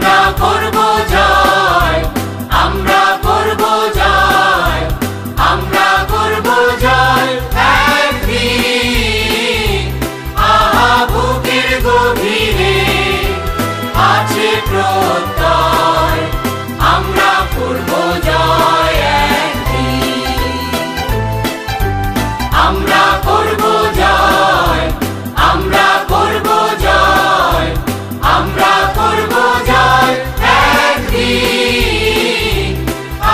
আমরা করব জয়, আমরা করব জয়, আমরা করব জয় একদিন। আহা বুকের গভীরে আছে প্রত্যয়, আমরা করব জয় একদিন। আমরা করব জয়, আমরা করব জয়, আমরা করব জয় একদিন।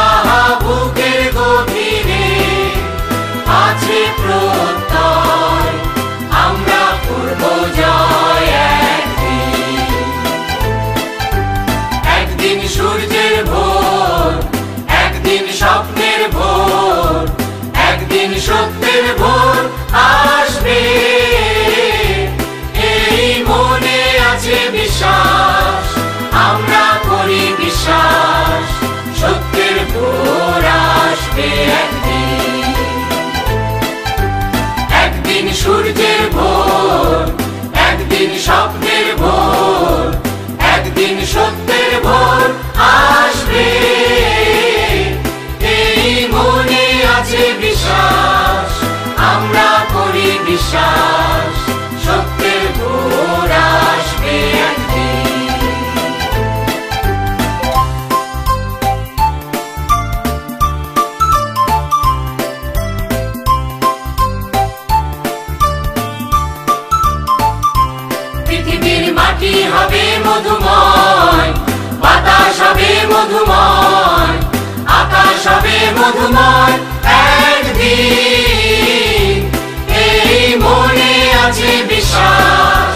আহা বুকের গভীরে আছে প্রত্যয়, আমরা করব জয় একদিন। একদিন সূর্যের ভোর, একদিন স্বপ্নের ভোর, একদিন সত্যের ভোর আসবে। এই মনে আছে বিশ্বাস, আমরা করি বিশ্বাস, সত্যের ভোর আসবে একদিন। একদিন সূর্যের ভোর, একদিন স্বপ্নের ভোর, একদিন সত্যের ভোর আসবে। এই মনে আছে বিশ্বাস, আমরা করি বিশ্বাস, সত্যের ভোর আসবে একদিন। পৃথিবীর মাটি হবে মধুময়, বাতাস হবে মধুময়, আকাশ হবে মধুময় একদিন। এই মনে আছে বিশ্বাস,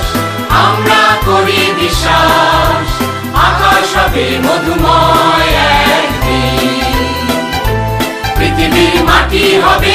আমরা করি বিশ্বাস, আকাশ হবে মধুময় একদিন। পৃথিবীর মাটি হবে